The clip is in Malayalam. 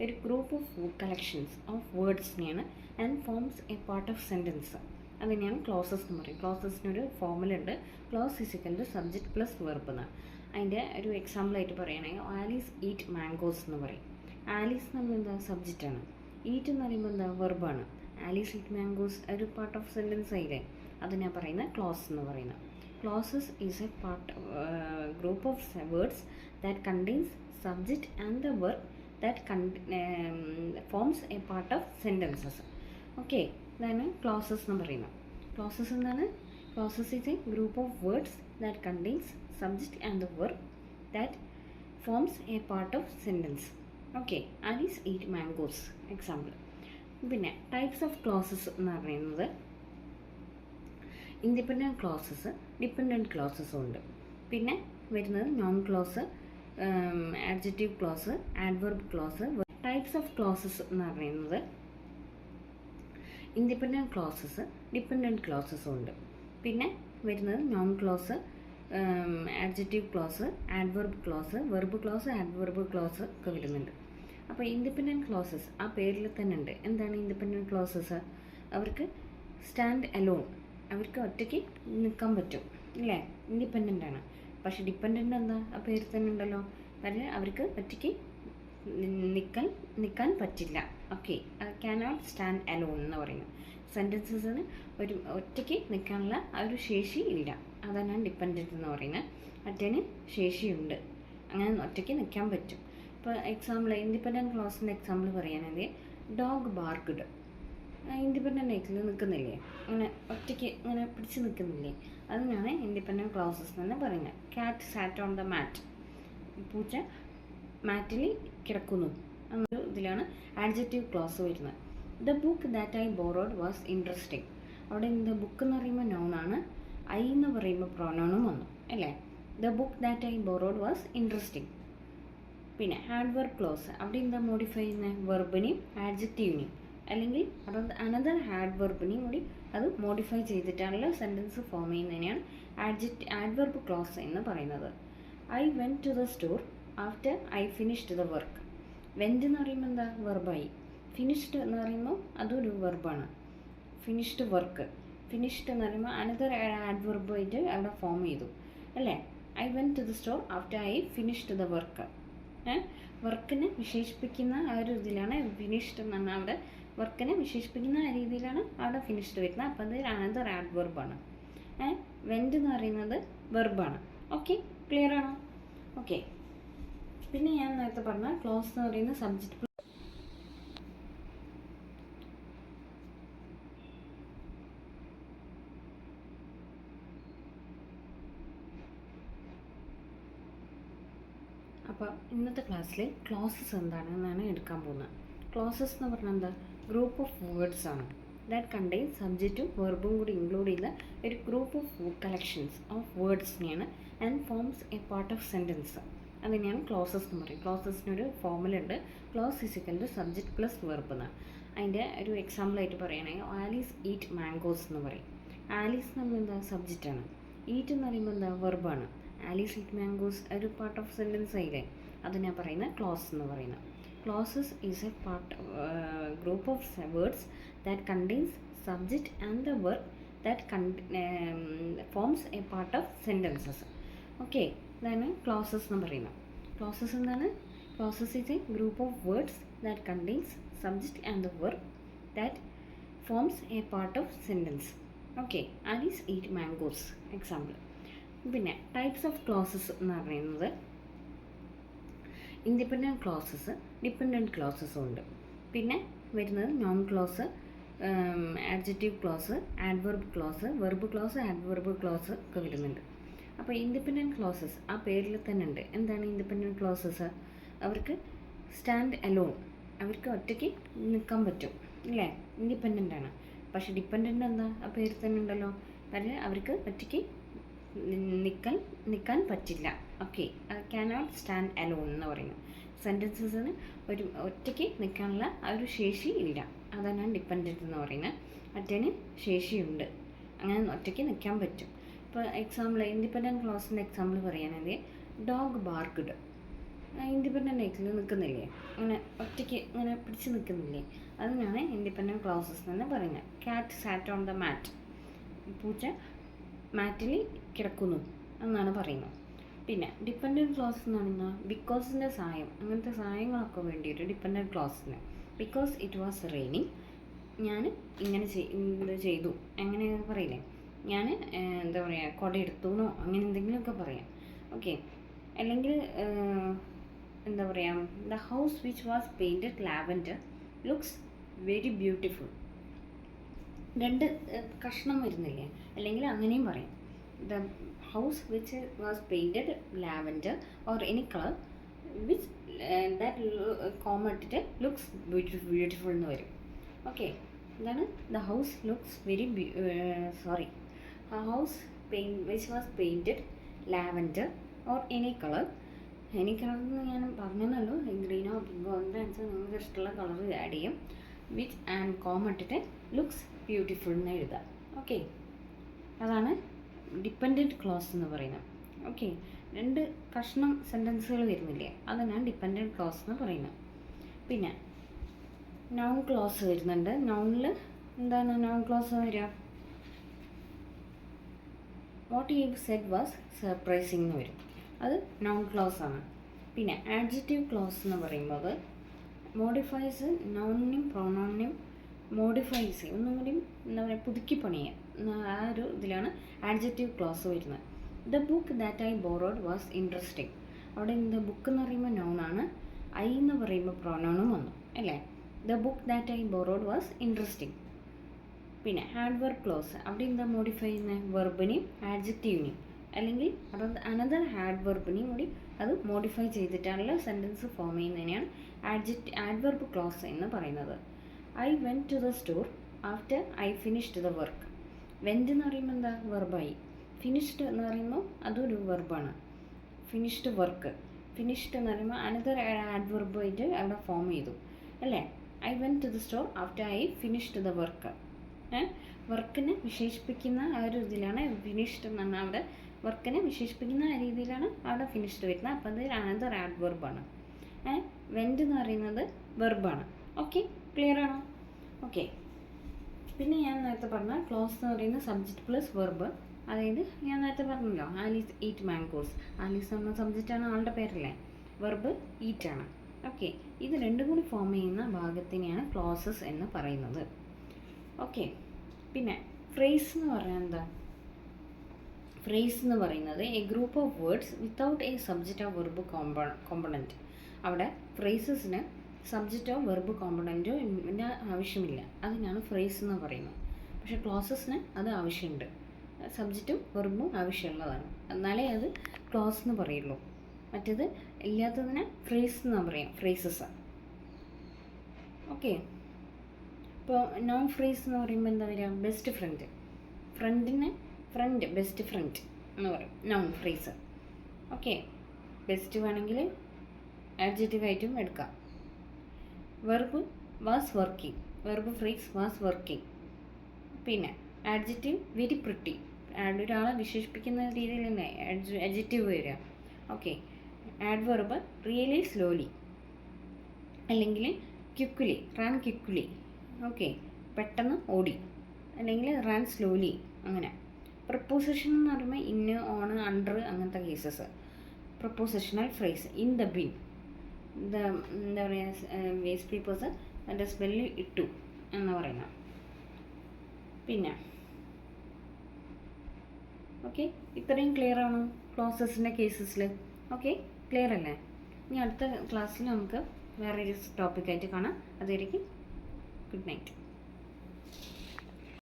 ഒരു ഗ്രൂപ്പ് ഓഫ് കളക്ഷൻസ് ഓഫ് വേർഡ്സിനെയാണ് and forms a part of sentence. അതിനെയാണ് ക്ലോസസ് എന്ന് പറയും. ക്ലോസസിനൊരു ഫോമുല ഉണ്ട്. Clause is equal to subject plus verb എന്ന്. അതിൻ്റെ ഒരു എക്സാമ്പിളായിട്ട് പറയുകയാണെങ്കിൽ ആലീസ് ഈറ്റ് മാംഗോസ് എന്ന് പറയും. ആലീസ് എന്ന് പറയുമ്പോൾ എന്താ, സബ്ജക്റ്റാണ്. ഈറ്റ് എന്ന് പറയുമ്പോൾ എന്താ, വെർബാണ്. ആലീസ് ഈറ്റ് മാംഗോസ് ഒരു പാർട്ട് ഓഫ് സെൻറ്റൻസ് ആയില്ലേ, അതിനാ പറയുന്ന ക്ലോസ് എന്ന് പറയുന്നത്. Clauses is a part group of words that contains subject and the verb that forms a part of sentences. Okay, ഇതാണ് ക്ലോസസ് എന്ന് പറയുന്നത്. ക്ലോസസ് എന്താണ്? Clauses is a group of words that contains subject and the verb that forms a part of sentence. Okay, Alice eat mangoes example. പിന്നെ ടൈപ്സ് ഓഫ് ക്ലോസസ് എന്ന് പറയുന്നത് ഇൻഡിപെൻഡൻറ്റ് ക്ലോസസ്, ഡിപ്പെൻഡൻറ്റ് ക്ലോസസും ഉണ്ട്. പിന്നെ വരുന്നത് noun clause, adjective clause, adverb clause. Types of clauses എന്ന് പറയുന്നത് ഇൻഡിപെൻഡൻറ്റ് ക്ലോസസ്, ഡിപ്പെൻഡൻറ്റ് ക്ലോസസും ഉണ്ട്. പിന്നെ വരുന്നത് noun clause, adjective clause, adverb clause, verb clause, adverb clause ഒക്കെ വരുന്നുണ്ട്. അപ്പോൾ ഇൻഡിപെൻഡൻറ്റ് ക്ലോസസ് ആ പേരിൽ തന്നെ ഉണ്ട്. എന്താണ് ഇൻഡിപെൻഡൻറ്റ് ക്ലോസസ്? അവർക്ക് സ്റ്റാൻഡ് അലോൺ, അവർക്ക് ഒറ്റയ്ക്ക് നിൽക്കാൻ പറ്റും അല്ലേ, ഇൻഡിപെൻഡൻ്റ് ആണ്. പക്ഷേ ഡിപ്പെൻഡൻ്റ് എന്താ, ആ പേരിൽ തന്നെ ഉണ്ടല്ലോ, കാരണം അവർക്ക് ഒറ്റയ്ക്ക് നിൽക്കാൻ പറ്റില്ല. ഓക്കെ, ക്യാനോട്ട് സ്റ്റാൻഡ് അലോൺ എന്ന് പറയുന്നത് സെൻറ്റൻസസിന് ഒരു ഒറ്റയ്ക്ക് നിൽക്കാനുള്ള ആ ഒരു ശേഷി ഇല്ല. അതാണ് ഡിപ്പെൻഡൻറ്റ് എന്ന് പറയുന്നത്. മറ്റേന് ശേഷിയുണ്ട്, അങ്ങനെ ഒറ്റയ്ക്ക് നിൽക്കാൻ പറ്റും. ഇപ്പോൾ എക്സാമ്പിൾ ഇൻഡിപെൻഡൻറ്റ് ക്ലോസിൻ്റെ എക്സാമ്പിൾ പറയുകയാണെങ്കിൽ ഡോഗ് ബാർക്ക്ഡ്, ഇൻഡിപെൻഡൻ്റ് ആയിട്ട് നിൽക്കുന്നില്ലേ, അങ്ങനെ ഒറ്റയ്ക്ക് ഇങ്ങനെ പിടിച്ച് നിൽക്കുന്നില്ലേ, അതിനാണ് ഇൻഡിപെൻഡൻറ്റ് ക്ലോസസ് എന്ന് പറയുന്നത്. ക്യാറ്റ് സാറ്റ് ഓൺ ദ മാറ്റ്, പൂച്ച മാറ്റിൽ കിടക്കുന്നു എന്നൊരു ഇതിലാണ് ആഡ്ജക്റ്റീവ് ക്ലോസ് വരുന്നത്. The book that I borrowed was interesting, അവിടെ ദ ബുക്ക് എന്ന് പറയുമ്പോൾ നോണാണ്, ഐ എന്ന് പറയുമ്പോൾ പ്രൊനൗണും വന്നു അല്ലേ. The book that I borrowed was interesting. പിന്നെ ആഡ്വർബ് ക്ലോസ്, അവിടെ എന്താ മോഡിഫൈ ചെയ്യുന്നത്, വെർബിനെയും ആഡ്ജക്റ്റീവിനെയും അല്ലെങ്കിൽ അനദർ ആഡ്വർബിനെയും കൂടി അത് മോഡിഫൈ ചെയ്തിട്ടാണല്ലോ സെൻറ്റൻസ് ഫോം ചെയ്യുന്നതിനെയാണ് ആഡ്വർബ് ക്ലോസ് എന്ന് പറയുന്നത്. I went to the store after I finished the work. Went എന്ന് പറയുമ്പോൾ എന്താ, വെർബായി. ഫിനിഷ്ഡ് എന്ന് പറയുമ്പോൾ അതൊരു വെർബാണ്. ഫിനിഷ്ഡ് വർക്ക്, ഫിനിഷ്ഡ് എന്ന് പറയുമ്പോൾ അനദർ ആഡ്വർബായിട്ട് അവിടെ ഫോം ചെയ്തു അല്ലേ. I went to the store after I finished the work. വർക്കിനെ വിശേഷിപ്പിക്കുന്ന ആ ഒരു ഇതിലാണ് ഫിനിഷ്ഡ് എന്ന് പറഞ്ഞാൽ, അവിടെ വർക്കിനെ വിശേഷിപ്പിക്കുന്ന ആ രീതിയിലാണ് അവിടെ ഫിനിഷ്ഡ് വരുന്നത്. അപ്പോൾ അത് അനദർ ആഡ്വർബാണ്. വെൻറ്റ് എന്ന് പറയുന്നത് വെർബാണ്. ഓക്കെ, ക്ലിയർ ആണോ? ഓക്കെ, പിന്നെ ഞാൻ നേരത്തെ പറഞ്ഞ ക്ലോസ് എന്ന് പറയുന്ന സബ്ജക്റ്റ് അപ്പോൾ ഇന്നത്തെ ക്ലാസ്സിൽ ക്ലോസസ് എന്താണെന്നാണ് എടുക്കാൻ പോകുന്നത്. ക്ലോസസ് എന്ന് പറഞ്ഞാൽ എന്താ, ഗ്രൂപ്പ് ഓഫ് വേർഡ്സ് ആണ് ദാറ്റ് കണ്ടെയ്ൻ സബ്ജക്റ്റും വെർബും കൂടി ഇൻക്ലൂഡ് ചെയ്ത ഒരു ഗ്രൂപ്പ് ഓഫ് കളക്ഷൻസ് ഓഫ് വേർഡ്സിനെയാണ് and forms a part of sentence. അതിനെയാണ് ക്ലോസസ് എന്ന് പറയും. ക്ലോസസിനൊരു ഫോമുല ഉണ്ട്. Clause is equal to subject plus verb എന്ന്. അതിൻ്റെ ഒരു എക്സാമ്പിളായിട്ട് പറയുകയാണെങ്കിൽ ആലീസ് ഈറ്റ് മാംഗോസ് എന്ന് പറയും. ആലീസ് എന്ന് പറയുമ്പോൾ എന്താ, സബ്ജക്റ്റാണ്. ഈറ്റ് എന്ന് പറയുമ്പോൾ എന്താ, വെർബാണ്. ആലീസ് ഈറ്റ് മാംഗോസ് ഒരു പാർട്ട് ഓഫ് സെൻറ്റൻസ് ആയില്ലേ, അതിനാ പറയുന്ന ക്ലോസ് എന്ന് പറയുന്നത്. Clauses is a part group of words that contains subject and the verb that forms a part of sentences. Okay, ഇതാണ് ക്ലോസസ് എന്ന് പറയുന്നത്. ക്ലോസസ് എന്താണ്? Clauses is a group of words that contains subject and the verb that forms a part of sentence. Okay, Alice eat mangoes example. പിന്നെ ടൈപ്സ് ഓഫ് ക്ലോസസ് എന്ന് പറയുന്നത് ഇൻഡിപെൻഡൻറ്റ് ക്ലോസസ്, ഡിപ്പെൻഡൻറ്റ് ക്ലോസസും ഉണ്ട്. പിന്നെ വരുന്നത് noun clause, adjective clause, adverb clause, verb clause, adverb clause ഒക്കെ വരുന്നുണ്ട്. അപ്പോൾ ഇൻഡിപെൻഡൻറ്റ് ക്ലോസസ് ആ പേരിൽ തന്നെ ഉണ്ട്. എന്താണ് ഇൻഡിപെൻഡൻറ്റ് ക്ലോസസ്? അവർക്ക് സ്റ്റാൻഡ് അലോൺ, അവർക്ക് ഒറ്റയ്ക്ക് നിൽക്കാൻ പറ്റും അല്ലേ, ഇൻഡിപെൻഡൻ്റ് ആണ്. പക്ഷേ ഡിപ്പെൻഡൻ്റ് എന്താ, ആ പേരിൽ തന്നെ ഉണ്ടല്ലോ, കാരണം അവർക്ക് ഒറ്റയ്ക്ക് നിൽക്കാൻ പറ്റില്ല. ഓക്കെ, ക്യാനോട്ട് സ്റ്റാൻഡ് അലോൺ എന്ന് പറയുന്നത് സെൻറ്റൻസസിന് ഒരു ഒറ്റയ്ക്ക് നിൽക്കാനുള്ള ആ ഒരു ശേഷി ഇല്ല. അതാണ് ഡിപ്പെൻഡൻറ്റ് എന്ന് പറയുന്നത്. മറ്റേന് ശേഷിയുണ്ട്, അങ്ങനെ ഒറ്റയ്ക്ക് നിൽക്കാൻ പറ്റും. ഇപ്പോൾ എക്സാമ്പിൾ ഇൻഡിപെൻഡൻറ്റ് ക്ലോസിൻ്റെ എക്സാമ്പിൾ പറയുകയാണെങ്കിൽ ഡോഗ് ബാർക്ക്ഡ്, ഇൻഡിപെൻഡൻ്റ് ആയിട്ട് നിൽക്കുന്നില്ലേ, അങ്ങനെ ഒറ്റയ്ക്ക് ഇങ്ങനെ പിടിച്ച് നിൽക്കുന്നില്ലേ, അതിനാണ് ഇൻഡിപെൻഡൻറ്റ് ക്ലോസസ് എന്ന് പറയുന്നത്. കാറ്റ് സാറ്റ് ഓൺ ദ മാറ്റ്, പൂച്ച മാറ്റിൽ കിടക്കുന്നു എന്നാണ് പറയുന്നത്. പിന്നെ ഡിപ്പെൻഡൻറ്റ് ക്ലോസ് എന്ന് പറയുന്നത് ബിക്കോസിൻ്റെ സഹായം, അങ്ങനത്തെ സഹായങ്ങളൊക്കെ വേണ്ടിയിട്ട് ഡിപ്പെൻഡൻറ്റ് ക്ലോസിന്. ബിക്കോസ് ഇറ്റ് വാസ് റെയിനിങ്, ഞാൻ ഇങ്ങനെ ചെയ്തു അങ്ങനെ പറയില്ലേ, ഞാൻ എന്താ പറയുക കുട എടുത്തു എന്നോ അങ്ങനെ എന്തെങ്കിലുമൊക്കെ പറയാം. ഓക്കെ, അല്ലെങ്കിൽ എന്താ പറയുക, the house which was painted lavender looks very beautiful. രണ്ട് കഷ്ണം വരുന്നില്ലേ, അല്ലെങ്കിൽ അങ്ങനെയും പറയാം. The house which was painted lavender or any colour which that കോമട്ടിട്ട് ലുക്സ് ബ്യൂട്ടിഫുൾ എന്ന് വരും. ഓക്കെ, എന്താണ് the house looks very house which was painted lavender or any colour. Any colour എന്ന് ഞാൻ പറഞ്ഞല്ലോ, ഗ്രീനോ പിങ്കോ എന്താണെന്ന് നിങ്ങൾക്ക് ഇഷ്ടമുള്ള കളർ ആഡ് ചെയ്യും. വിച്ച് ആൻഡ് കോമട്ടിട്ട് ലുക്സ് ബ്യൂട്ടിഫുൾ എന്ന് എഴുതാം. ഓക്കെ, അതാണ് ഡിപ്പെൻഡൻറ്റ് ക്ലോസ് എന്ന് പറയുന്നത്. ഓക്കെ, രണ്ട് കഷ്ണം സെൻറ്റൻസുകൾ വരുന്നില്ലേ, അതാണ് ഡിപ്പെൻഡൻറ്റ് ക്ലോസ് എന്ന് പറയുന്നത്. പിന്നെ നൗൺ ക്ലോസ് വരുന്നുണ്ട്. നൗണിൽ എന്താണ് നൗൺ ക്ലോസ് വരിക? What you said was surprising എന്ന് വരും, അത് നൗൺ ക്ലോസ് ആണ്. പിന്നെ ആഡ്ജക്റ്റീവ് ക്ലോസ് എന്ന് പറയുമ്പോൾ മോഡിഫൈസ് നൗണിനും പ്രൊനൗണിനും മോഡിഫൈസ് ഒന്നും കൂടി എന്താ പറയുക പുതുക്കി പണിയുക, ആ ഒരു ഇതിലാണ് ആഡ്ജക്റ്റീവ് ക്ലോസ് വരുന്നത്. The book that I borrowed was interesting. അവിടെ ദ ബുക്ക് എന്ന് പറയുമ്പോൾ നൗണാണ്, ഐ എന്ന് പറയുമ്പോൾ പ്രൊനൗണും വന്നു അല്ലേ. The book that I borrowed was interesting. പിന്നെ ആഡ്വർബ് ക്ലോസ്, അവിടെ എന്താ മോഡിഫൈ ചെയ്യുന്നത്? വെർബിനെയും ആഡ്ജക്റ്റീവിനെയും, അല്ലെങ്കിൽ അനദർ ആഡ്വർബിനെയും കൂടി അത് മോഡിഫൈ ചെയ്തിട്ടാണല്ലോ സെൻറ്റൻസ് ഫോം ചെയ്യുന്നതിനെയാണ് ആഡ്വർബ് ക്ലോസ് എന്ന് പറയുന്നത്. I went to the store after I finished the work. Went എന്ന് പറയുമ്പോൾ എന്താ വെർബായി, ഫിനിഷ്ഡ് എന്ന് പറയുമ്പോൾ അതൊരു വെർബാണ്. ഫിനിഷ്ഡ് വർക്ക്, ഫിനിഷ്ഡ് എന്ന് പറയുമ്പോൾ അനദർ ആഡ്വർബായിട്ട് അവിടെ ഫോം ചെയ്തു അല്ലേ. I went to the store after I finished the work. വർക്കിനെ വിശേഷിപ്പിക്കുന്ന ആ ഒരു ഇതിലാണ് ഫിനിഷ്ഡ് എന്ന് പറഞ്ഞാൽ അവിടെ വർക്കിനെ വിശേഷിപ്പിക്കുന്ന ആ രീതിയിലാണ് അവിടെ ഫിനിഷ്ഡ് വരുന്നത്. അപ്പോൾ അത് അനദർ ആഡ്വർബാണ്. വെൻറ്റ് എന്ന് പറയുന്നത് വെർബാണ്. ഓക്കെ, ക്ലിയർ ആണോ? ഓക്കെ, പിന്നെ ഞാൻ നേരത്തെ പറഞ്ഞ ക്ലോസ് എന്ന് പറയുന്നത് സബ്ജക്റ്റ് പ്ലസ് വെർബ്. അതായത് ഞാൻ നേരത്തെ പറഞ്ഞല്ലോ, ആലീസ് ഈറ്റ് മാംഗോസ്. ആലീസ് എന്ന സബ്ജക്റ്റാണ്, ആളുടെ പേരല്ലേ. വെർബ് ഈറ്റ് ആണ്. ഓക്കെ, ഇത് രണ്ടും കൂടി ഫോം ചെയ്യുന്ന ഭാഗത്തിനെയാണ് ക്ലോസസ് എന്ന് പറയുന്നത്. ഓക്കെ, പിന്നെ ഫ്രേസ് എന്ന് പറഞ്ഞാൽ എന്താ? ഫ്രേസ് എന്ന് പറയുന്നത് A group of words without A subject of verb component. അവിടെ ഫ്രേസസിന് സബ്ജക്റ്റോ വെർബ് കോമ്പണൻറ്റോ ആവശ്യമില്ല, അതിനാണ് ഫ്രേസ് എന്ന് പറയുന്നത്. പക്ഷേ ക്ലോസസിന് അത് ആവശ്യമുണ്ട്, സബ്ജക്റ്റും വെർബും ആവശ്യമുള്ളതാണ്, എന്നാലേ അത് ക്ലോസ് എന്ന് പറയുള്ളൂ. മറ്റേത് ഇല്ലാത്തതിനെ ഫ്രേസ് എന്ന് പറയാം, ഫ്രേസസ്. ഓക്കെ, ഇപ്പോൾ നോൺ ഫ്രേസ് എന്ന് പറയുമ്പോൾ എന്താ പറയുക? Best friend. ഫ്രണ്ടിന് ഫ്രണ്ട്, ബെസ്റ്റ് ഫ്രണ്ട് എന്ന് പറയും നോൺ ഫ്രേസ്. ഓക്കെ, ബെസ്റ്റ് വേണമെങ്കിൽ ആഡ്ജക്റ്റീവായിട്ടും എടുക്കാം. Verb was working, verb phrase was working. പിന്നെ ആഡ്ജക്റ്റീവ് വെരി പ്രിട്ടി, ഒരാളെ വിശേഷിപ്പിക്കുന്ന രീതിയിൽ തന്നെ ആഡ്ജക്റ്റീവ് വരിക. ഓക്കെ, ആഡ്വർബ് റിയലി സ്ലോലി, അല്ലെങ്കിൽ ക്വിക്ക്ലി, റാൻ ക്വിക്ക്ലി. ഓക്കെ, പെട്ടെന്ന് ഓടി, അല്ലെങ്കിൽ റാൻ സ്ലോലി. അങ്ങനെ പ്രപ്പോസിഷൻ എന്ന് പറയുമ്പോൾ ഇന്ന്, ഓൺ, അണ്ടർ അങ്ങനത്തെ cases. Prepositional phrase in the bin, എന്താ പറയുക, വേസ്റ്റ് പേപ്പേഴ്സ് അതിൻ്റെ സ്മെല്ല് ഇട്ടു എന്ന് പറയുന്നത്. പിന്നെ ഓക്കെ, ഇത്രയും ക്ലിയർ ആണോ ക്ലോസസിൻ്റെ കേസസിൽ? ഓക്കെ, ക്ലിയർ അല്ലേ? ഇനി അടുത്ത ക്ലാസ്സിൽ നമുക്ക് വേറൊരു ടോപ്പിക്കായിട്ട് കാണാം. അതുവരേക്കും ഗുഡ് നൈറ്റ്.